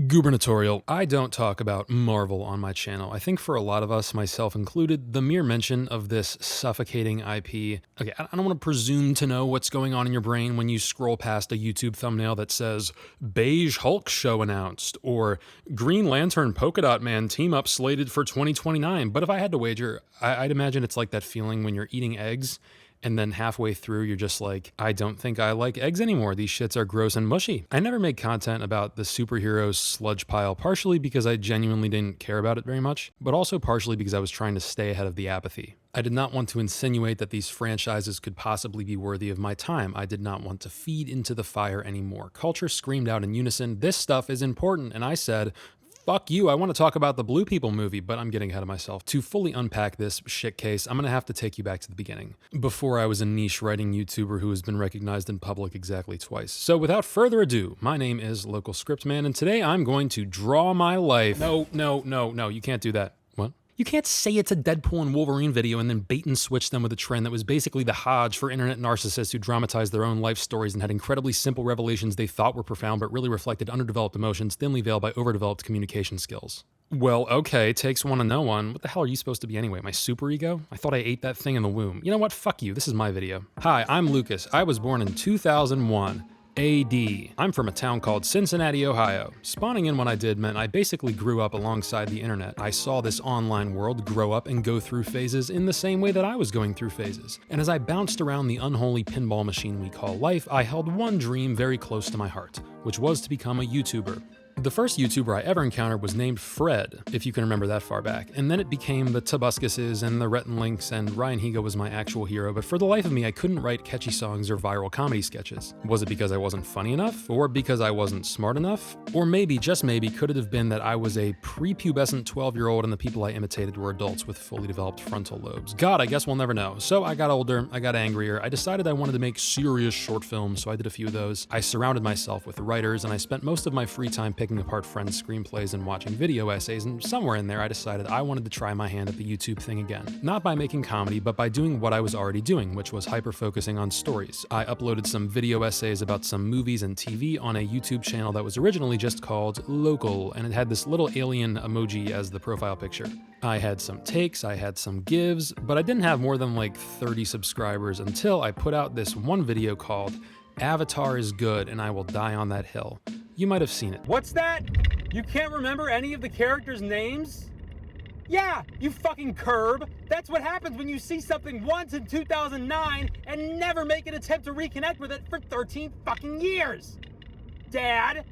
Gubernatorial. I don't talk about Marvel on my channel. I think for a lot of us, myself included, the mere mention of this suffocating IP. Okay, I don't want to presume to know what's going on in your brain when you scroll past a YouTube thumbnail that says, Beige Hulk show announced, or Green Lantern Polka Dot Man team up slated for 2029. But if I had to wager, I'd imagine it's like that feeling when you're eating eggs and then halfway through, you're just like, I don't think I like eggs anymore. These shits are gross and mushy. I never made content about the superheroes sludge pile, partially because I genuinely didn't care about it very much, but also partially because I was trying to stay ahead of the apathy. I did not want to insinuate that these franchises could possibly be worthy of my time. I did not want to feed into the fire anymore. Culture screamed out in unison, this stuff is important, and I said, fuck you, I want to talk about the Blue People movie, but I'm getting ahead of myself. To fully unpack this shit case, I'm going to have to take you back to the beginning. Before I was a niche writing YouTuber who has been recognized in public exactly twice. So without further ado, my name is Local Script Man, and today I'm going to draw my life. No, you can't do that. What? You can't say it's a Deadpool and Wolverine video and then bait and switch them with a trend that was basically the Hodge for internet narcissists who dramatized their own life stories and had incredibly simple revelations they thought were profound but really reflected underdeveloped emotions thinly veiled by overdeveloped communication skills. Well, okay, takes one to know one. What the hell are you supposed to be anyway? My super ego? I thought I ate that thing in the womb. You know what? Fuck you. This is my video. Hi, I'm Lucas. I was born in 2001. AD. I'm from a town called Cincinnati, Ohio. Spawning in when I did meant I basically grew up alongside the internet. I saw this online world grow up and go through phases in the same way that I was going through phases. And as I bounced around the unholy pinball machine we call life, I held one dream very close to my heart, which was to become a YouTuber. The first YouTuber I ever encountered was named Fred, if you can remember that far back, and then it became the Tobuscuses and the Rhett and Links, and Ryan Higa was my actual hero, but for the life of me I couldn't write catchy songs or viral comedy sketches. Was it because I wasn't funny enough? Or because I wasn't smart enough? Or maybe, just maybe, could it have been that I was a prepubescent 12-year-old and the people I imitated were adults with fully developed frontal lobes? God, I guess we'll never know. So I got older, I got angrier, I decided I wanted to make serious short films, so I did a few of those. I surrounded myself with writers, and I spent most of my free time picking apart friends' screenplays and watching video essays, and somewhere in there I decided I wanted to try my hand at the YouTube thing again. Not by making comedy, but by doing what I was already doing, which was hyper-focusing on stories. I uploaded some video essays about some movies and TV on a YouTube channel that was originally just called Local, and it had this little alien emoji as the profile picture. I had some takes, I had some gives, but I didn't have more than like 30 subscribers until I put out this one video called Avatar is Good and I Will Die on That Hill. You might have seen it. What's that? You can't remember any of the characters' names? Yeah, you fucking curb. That's what happens when you see something once in 2009 and never make an attempt to reconnect with it for 13 fucking years. Dad?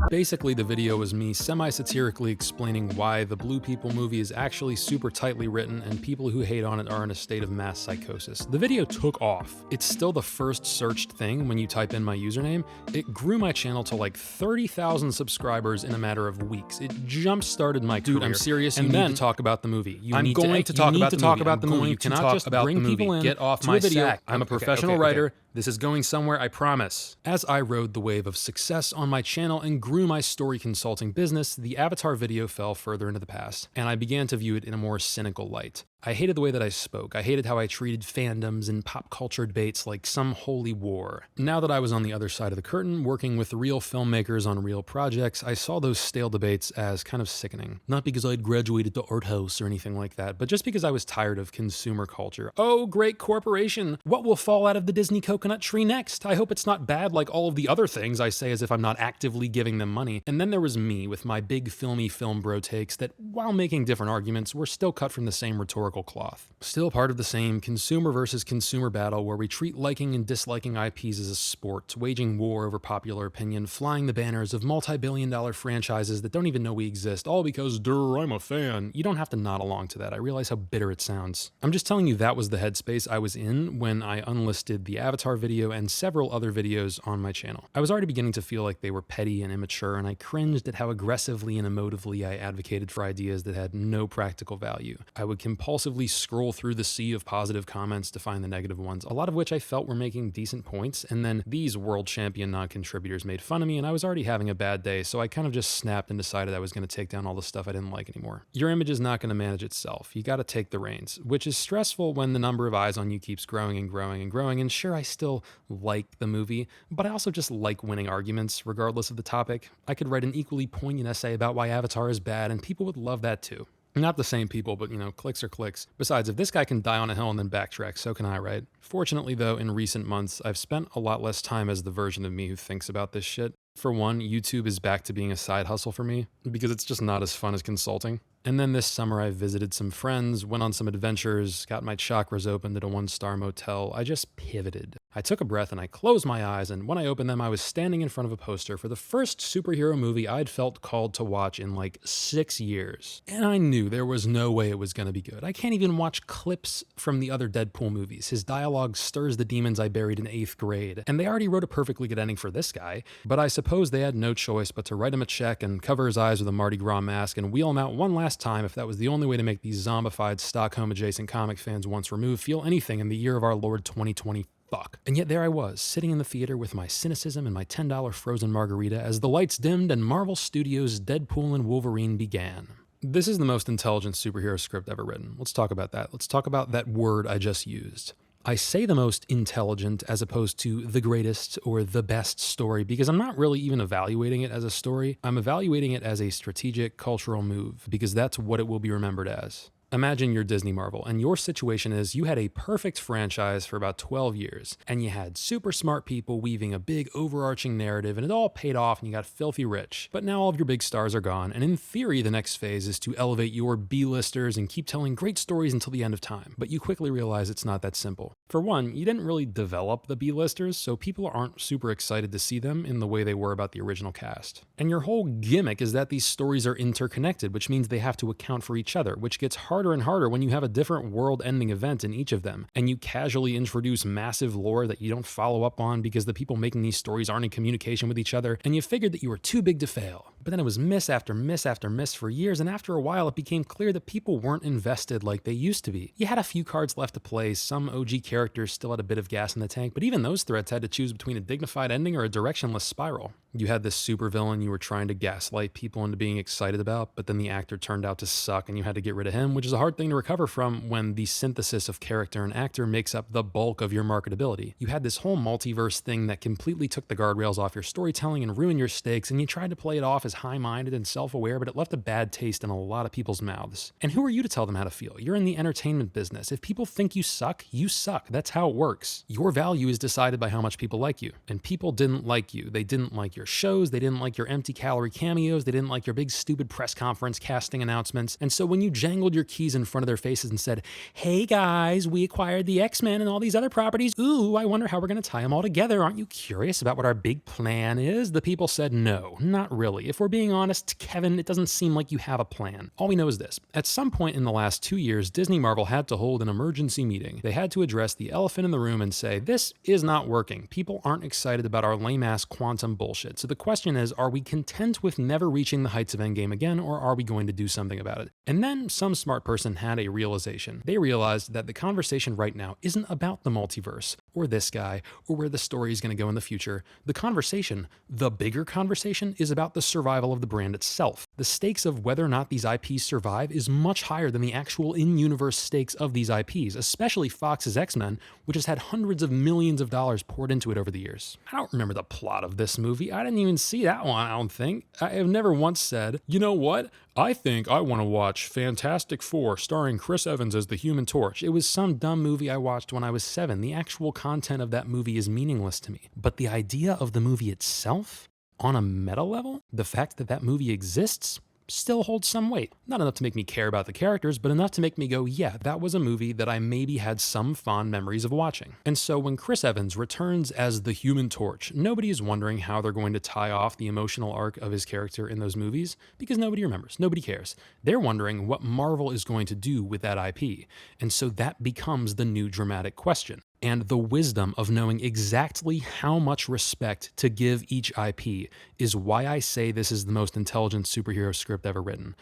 Basically, the video was me semi-satirically explaining why the Blue People movie is actually super tightly written and people who hate on it are in a state of mass psychosis. The video took off. It's still the first searched thing when you type in my username. It grew my channel to like 30,000 subscribers in a matter of weeks. It jump-started my career. Dude, I'm serious. You need to talk about the movie. I'm going to talk about the movie. You cannot just bring people in. Get off my sack. I'm a professional writer. This is going somewhere, I promise. As I rode the wave of success on my channel and grew my story consulting business, the Avatar video fell further into the past, and I began to view it in a more cynical light. I hated the way that I spoke. I hated how I treated fandoms and pop culture debates like some holy war. Now that I was on the other side of the curtain, working with real filmmakers on real projects, I saw those stale debates as kind of sickening. Not because I'd graduated to art house or anything like that, but just because I was tired of consumer culture. Oh, great corporation! What will fall out of the Disney coconut tree next? I hope it's not bad like all of the other things I say as if I'm not actively giving them money. And then there was me with my big filmy film bro takes that, while making different arguments, were still cut from the same rhetorical cloth. Still part of the same consumer versus consumer battle where we treat liking and disliking IPs as a sport, waging war over popular opinion, flying the banners of multi-billion-dollar franchises that don't even know we exist, all because, durr, I'm a fan. You don't have to nod along to that. I realize how bitter it sounds. I'm just telling you that was the headspace I was in when I unlisted the Avatar video and several other videos on my channel. I was already beginning to feel like they were petty and immature, and I cringed at how aggressively and emotively I advocated for ideas that had no practical value. I would compulsively compulsively scroll through the sea of positive comments to find the negative ones, a lot of which I felt were making decent points, and then these world champion non-contributors made fun of me, and I was already having a bad day, so I kind of just snapped and decided I was going to take down all the stuff I didn't like anymore. Your image is not going to manage itself. You got to take the reins, which is stressful when the number of eyes on you keeps growing and growing and growing, and sure, I still like the movie, but I also just like winning arguments, regardless of the topic. I could write an equally poignant essay about why Avatar is bad, and people would love that too. Not the same people, but clicks are clicks. Besides, if this guy can die on a hill and then backtrack, so can I, right? Fortunately, though, in recent months, I've spent a lot less time as the version of me who thinks about this shit. For one, YouTube is back to being a side hustle for me, because it's just not as fun as consulting. And then this summer I visited some friends, went on some adventures, got my chakras opened at a 1-star motel. I just pivoted. I took a breath and I closed my eyes, and when I opened them, I was standing in front of a poster for the first superhero movie I'd felt called to watch in like 6 years. And I knew there was no way it was going to be good. I can't even watch clips from the other Deadpool movies. His dialogue stirs the demons I buried in 8th grade. And they already wrote a perfectly good ending for this guy, but I suppose they had no choice but to write him a check and cover his eyes with a Mardi Gras mask and wheel him out one last time if that was the only way to make these zombified Stockholm-adjacent comic fans once removed feel anything in the year of our Lord 2020. Fuck. And yet there I was, sitting in the theater with my cynicism and my $10 frozen margarita as the lights dimmed and Marvel Studios' Deadpool and Wolverine began. This is the most intelligent superhero script ever written. Let's talk about that. Let's talk about that word I just used. I say the most intelligent as opposed to the greatest or the best story because I'm not really even evaluating it as a story. I'm evaluating it as a strategic cultural move because that's what it will be remembered as. Imagine you're Disney Marvel, and your situation is you had a perfect franchise for about 12 years, and you had super smart people weaving a big overarching narrative, and it all paid off, and you got filthy rich. But now all of your big stars are gone, and in theory, the next phase is to elevate your B-listers and keep telling great stories until the end of time. But you quickly realize it's not that simple. For one, you didn't really develop the B-listers, so people aren't super excited to see them in the way they were about the original cast. And your whole gimmick is that these stories are interconnected, which means they have to account for each other, which gets harder and harder when you have a different world-ending event in each of them, and you casually introduce massive lore that you don't follow up on because the people making these stories aren't in communication with each other, and you figured that you were too big to fail. But then it was miss after miss after miss for years, and after a while it became clear that people weren't invested like they used to be. You had a few cards left to play, some OG characters still had a bit of gas in the tank, but even those threads had to choose between a dignified ending or a directionless spiral. You had this supervillain you were trying to gaslight people into being excited about, but then the actor turned out to suck and you had to get rid of him, which is a hard thing to recover from when the synthesis of character and actor makes up the bulk of your marketability. You had this whole multiverse thing that completely took the guardrails off your storytelling and ruined your stakes, and you tried to play it off as high-minded and self-aware, but it left a bad taste in a lot of people's mouths. And who are you to tell them how to feel? You're in the entertainment business. If people think you suck, you suck. That's how it works. Your value is decided by how much people like you. And people didn't like you. They didn't like your shows. They didn't like your empty calorie cameos. They didn't like your big stupid press conference casting announcements. And so when you jangled your keys in front of their faces and said, "Hey guys, we acquired the X-Men and all these other properties. Ooh, I wonder how we're going to tie them all together. Aren't you curious about what our big plan is?" The people said, "No, not really. If we're being honest, Kevin, it doesn't seem like you have a plan." All we know is this. At some point in the last 2 years, Disney Marvel had to hold an emergency meeting. They had to address the elephant in the room and say, this is not working. People aren't excited about our lame-ass quantum bullshit. So the question is, are we content with never reaching the heights of Endgame again, or are we going to do something about it? And then some smart person had a realization. They realized that the conversation right now isn't about the multiverse, or this guy, or where the story is going to go in the future. The conversation, the bigger conversation, is about the survival of the brand itself. The stakes of whether or not these IPs survive is much higher than the actual in-universe stakes of these IPs, especially Fox's X-Men, which has had hundreds of millions of dollars poured into it over the years. I don't remember the plot of this movie. I didn't even see that one, I don't think. I have never once said, you know what? I think I want to watch Fantastic Four starring Chris Evans as the Human Torch. It was some dumb movie I watched when I was 7. The actual content of that movie is meaningless to me. But the idea of the movie itself, on a meta level, the fact that that movie exists, still holds some weight. Not enough to make me care about the characters, but enough to make me go, yeah, that was a movie that I maybe had some fond memories of watching. And so when Chris Evans returns as the Human Torch, nobody is wondering how they're going to tie off the emotional arc of his character in those movies, because nobody remembers, nobody cares. They're wondering what Marvel is going to do with that IP. And so that becomes the new dramatic question. And the wisdom of knowing exactly how much respect to give each IP is why I say this is the most intelligent superhero script ever written.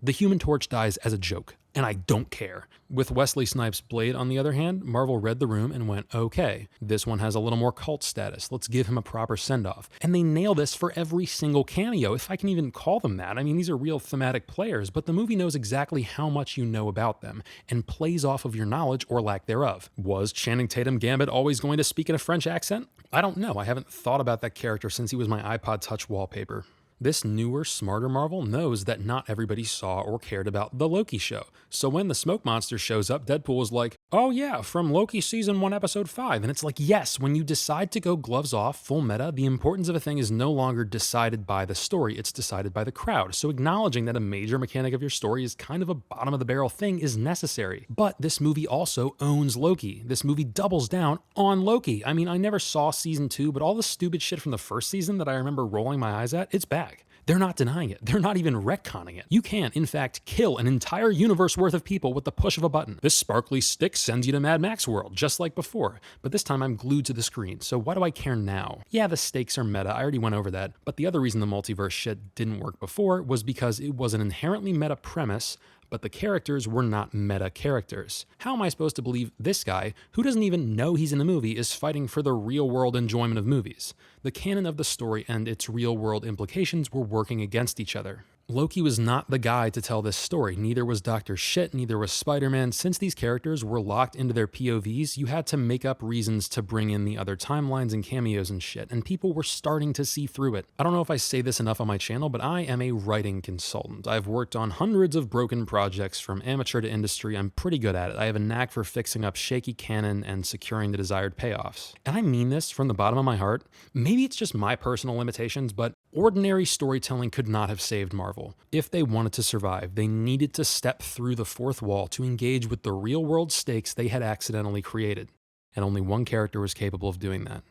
The Human Torch dies as a joke. and I don't care. With Wesley Snipes' Blade, on the other hand, Marvel read the room and went, okay, this one has a little more cult status. Let's give him a proper send-off. And they nail this for every single cameo, if I can even call them that. I mean, these are real thematic players, but the movie knows exactly how much you know about them and plays off of your knowledge or lack thereof. Was Channing Tatum Gambit always going to speak in a French accent? I don't know. I haven't thought about that character since he was my iPod Touch wallpaper. This newer, smarter Marvel knows that not everybody saw or cared about The Loki Show. So when the smoke monster shows up, Deadpool is like, oh yeah, from Loki Season 1, Episode 5. And it's like, yes, when you decide to go gloves off, full meta, the importance of a thing is no longer decided by the story, it's decided by the crowd. So acknowledging that a major mechanic of your story is kind of a bottom-of-the-barrel thing is necessary. But this movie also owns Loki. This movie doubles down on Loki. I mean, I never saw Season 2, but all the stupid shit from the first season that I remember rolling my eyes at, it's back. They're not denying it. They're not even retconning it. You can, in fact, kill an entire universe worth of people with the push of a button. This sparkly stick sends you to Mad Max world, just like before. But this time I'm glued to the screen, so why do I care now? Yeah, the stakes are meta, I already went over that. But the other reason the multiverse shit didn't work before was because it was an inherently meta premise, but the characters were not meta characters. How am I supposed to believe this guy, who doesn't even know he's in a movie, is fighting for the real-world enjoyment of movies? The canon of the story and its real-world implications were working against each other. Loki was not the guy to tell this story. Neither was Dr. Shit, neither was Spider-Man. Since these characters were locked into their POVs, you had to make up reasons to bring in the other timelines and cameos and shit, and people were starting to see through it. I don't know if I say this enough on my channel, but I am a writing consultant. I've worked on hundreds of broken projects from amateur to industry. I'm pretty good at it. I have a knack for fixing up shaky canon and securing the desired payoffs. And I mean this from the bottom of my heart. Maybe it's just my personal limitations, but ordinary storytelling could not have saved Marvel. If they wanted to survive, they needed to step through the fourth wall to engage with the real-world stakes they had accidentally created. And only one character was capable of doing that.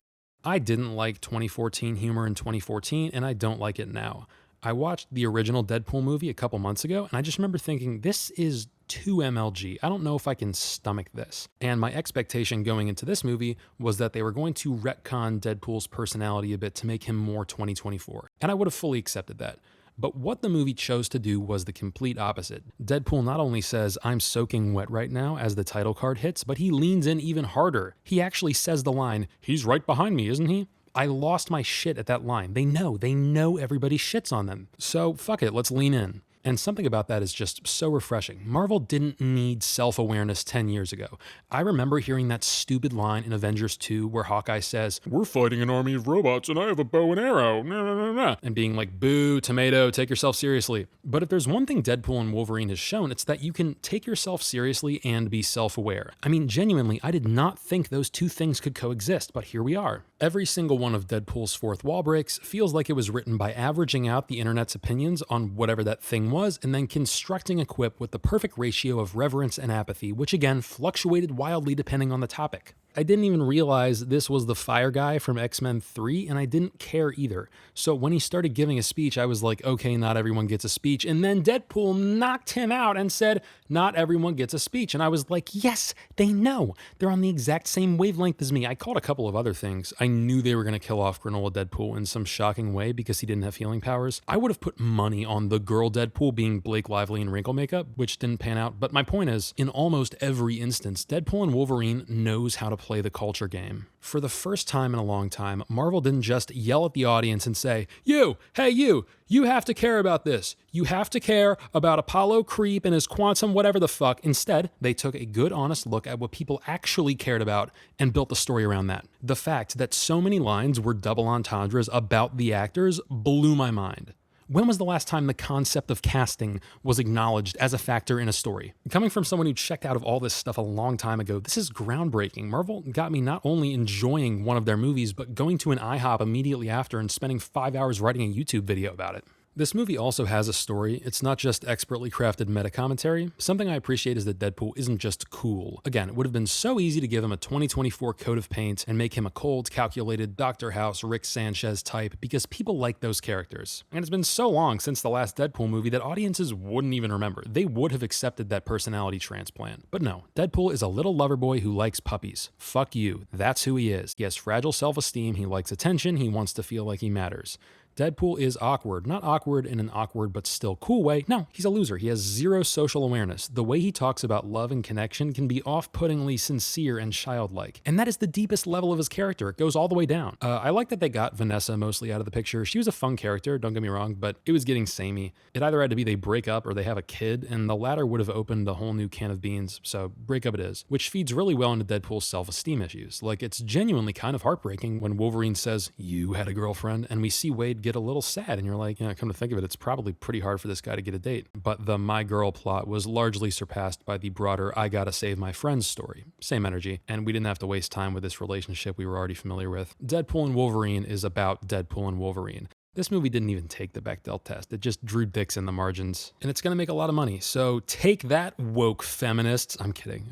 I didn't like 2014 humor in 2014, and I don't like it now. I watched the original Deadpool movie a couple months ago, and I just remember thinking, this is too MLG. I don't know if I can stomach this. And my expectation going into this movie was that they were going to retcon Deadpool's personality a bit to make him more 2024. And I would have fully accepted that. But what the movie chose to do was the complete opposite. Deadpool not only says, "I'm soaking wet right now," as the title card hits, but he leans in even harder. He actually says the line, "He's right behind me, isn't he?" I lost my shit at that line. They know everybody shits on them. So fuck it, let's lean in. And something about that is just so refreshing. Marvel didn't need self-awareness 10 years ago. I remember hearing that stupid line in Avengers 2 where Hawkeye says, "We're fighting an army of robots and I have a bow and arrow," and being like, "Boo, tomato, take yourself seriously." But if there's one thing Deadpool and Wolverine has shown, it's that you can take yourself seriously and be self-aware. I mean, genuinely, I did not think those two things could coexist, but here we are. Every single one of Deadpool's fourth wall breaks feels like it was written by averaging out the internet's opinions on whatever that thing was and then constructing a quip with the perfect ratio of reverence and apathy, which again fluctuated wildly depending on the topic. I didn't even realize this was the fire guy from X-Men 3, and I didn't care either. So when he started giving a speech, I was like, okay, not everyone gets a speech. And then Deadpool knocked him out and said, not everyone gets a speech. And I was like, yes, they know. They're on the exact same wavelength as me. I called a couple of other things. I knew they were going to kill off Granola Deadpool in some shocking way because he didn't have healing powers. I would have put money on the girl Deadpool being Blake Lively in wrinkle makeup, which didn't pan out. But my point is, in almost every instance, Deadpool and Wolverine knows how to play the culture game. For the first time in a long time, Marvel didn't just yell at the audience and say, "You, hey you have to care about this. You have to care about Apollo Creep and his quantum whatever the fuck." Instead, they took a good honest look at what people actually cared about and built the story around that. The fact that so many lines were double entendres about the actors blew my mind. When was the last time the concept of casting was acknowledged as a factor in a story? Coming from someone who checked out of all this stuff a long time ago, this is groundbreaking. Marvel got me not only enjoying one of their movies, but going to an IHOP immediately after and spending 5 hours writing a YouTube video about it. This movie also has a story. It's not just expertly crafted meta-commentary. Something I appreciate is that Deadpool isn't just cool. Again, it would have been so easy to give him a 2024 coat of paint and make him a cold, calculated Dr. House, Rick Sanchez type because people like those characters. And it's been so long since the last Deadpool movie that audiences wouldn't even remember. They would have accepted that personality transplant. But no, Deadpool is a little lover boy who likes puppies. Fuck you. That's who he is. He has fragile self-esteem. He likes attention. He wants to feel like he matters. Deadpool is awkward. Not awkward in an awkward but still cool way. No, he's a loser. He has zero social awareness. The way he talks about love and connection can be off-puttingly sincere and childlike. And that is the deepest level of his character. It goes all the way down. I like that they got Vanessa mostly out of the picture. She was a fun character, don't get me wrong, but it was getting samey. It either had to be they break up or they have a kid, and the latter would have opened a whole new can of beans, so break up it is. Which feeds really well into Deadpool's self-esteem issues. Like, it's genuinely kind of heartbreaking when Wolverine says, "You had a girlfriend," and we see Wade get a little sad, and you're like, yeah, come to think of it, it's probably pretty hard for this guy to get a date. But the my girl plot was largely surpassed by the broader I gotta save my friends story. Same energy, and we didn't have to waste time with this relationship we were already familiar with. Deadpool and Wolverine is about Deadpool and Wolverine. This movie didn't even take the Bechdel test. It just drew dicks in the margins. And it's gonna make a lot of money. So take that, woke feminists. I'm kidding.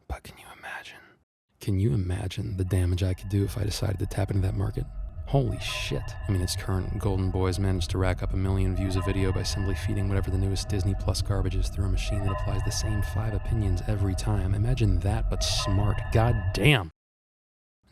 But can you imagine the damage I could do if I decided to tap into that market? Holy shit. I mean, its current Golden Boys managed to rack up 1 million views a video by simply feeding whatever the newest Disney Plus garbage is through a machine that applies the same 5 opinions every time. Imagine that, but smart. God damn.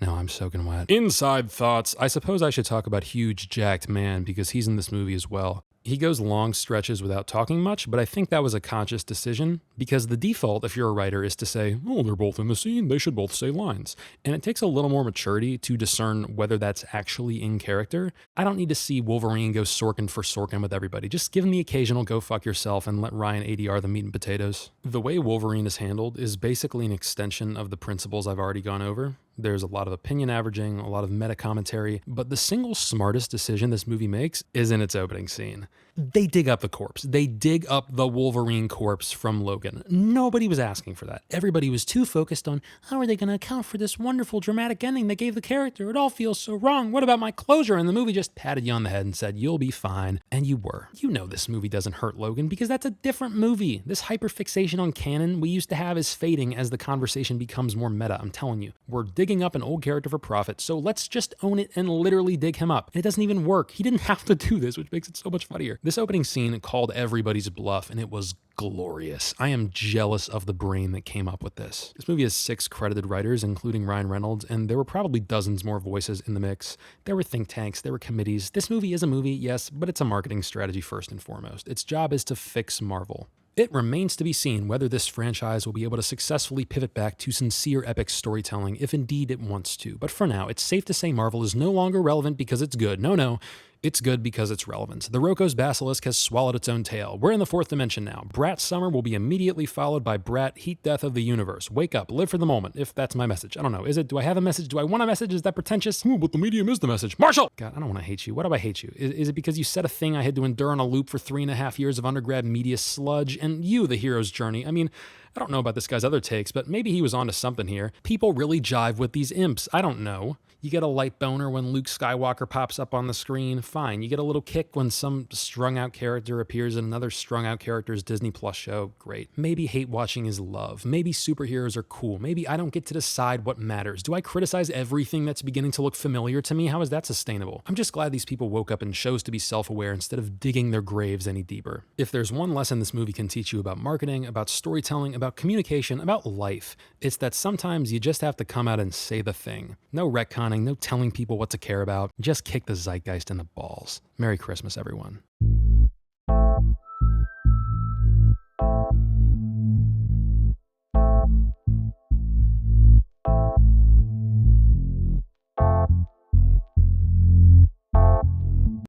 Now I'm soaking wet. Inside thoughts. I suppose I should talk about Huge Jacked Man because he's in this movie as well. He goes long stretches without talking much, but I think that was a conscious decision because the default, if you're a writer, is to say, oh, they're both in the scene, they should both say lines. And it takes a little more maturity to discern whether that's actually in character. I don't need to see Wolverine go Sorkin for Sorkin with everybody. Just give him the occasional go fuck yourself and let Ryan ADR the meat and potatoes. The way Wolverine is handled is basically an extension of the principles I've already gone over. There's a lot of opinion averaging, a lot of meta commentary, but the single smartest decision this movie makes is in its opening scene. They dig up the corpse. They dig up the Wolverine corpse from Logan. Nobody was asking for that. Everybody was too focused on, how are they going to account for this wonderful dramatic ending they gave the character? It all feels so wrong. What about my closure? And the movie just patted you on the head and said, you'll be fine. And you were. You know this movie doesn't hurt Logan because that's a different movie. This hyperfixation on canon we used to have is fading as the conversation becomes more meta. I'm telling you. We're digging up an old character for profit, so let's just own it and literally dig him up. And it doesn't even work. He didn't have to do this, which makes it so much funnier. This opening scene called everybody's bluff, and it was glorious. I am jealous of the brain that came up with this. This movie has 6 credited writers, including Ryan Reynolds, and there were probably dozens more voices in the mix. There were think tanks, there were committees. This movie is a movie, yes, but it's a marketing strategy first and foremost. Its job is to fix Marvel. It remains to be seen whether this franchise will be able to successfully pivot back to sincere epic storytelling if indeed it wants to. But for now, it's safe to say Marvel is no longer relevant because it's good. No, it's good because it's relevant. The Roko's basilisk has swallowed its own tail. We're in the 4th dimension now. Brat Summer will be immediately followed by Brat Heat Death of the Universe. Wake up, live for the moment, if that's my message. I don't know. Is it? Do I have a message? Do I want a message? Is that pretentious? Ooh, but the medium is the message. Marshall! God, I don't want to hate you. Why do I hate you? Is it because you said a thing I had to endure on a loop for 3.5 years of undergrad media sludge and you, the hero's journey? I mean, I don't know about this guy's other takes, but maybe he was onto something here. People really jive with these imps. I don't know. You get a light boner when Luke Skywalker pops up on the screen, fine. You get a little kick when some strung out character appears in another strung out character's Disney Plus show, great. Maybe hate watching is love. Maybe superheroes are cool. Maybe I don't get to decide what matters. Do I criticize everything that's beginning to look familiar to me? How is that sustainable? I'm just glad these people woke up and chose to be self-aware instead of digging their graves any deeper. If there's one lesson this movie can teach you about marketing, about storytelling, about communication, about life, it's that sometimes you just have to come out and say the thing. No retconning, no telling people what to care about. Just kick the zeitgeist in the balls. Merry Christmas, everyone.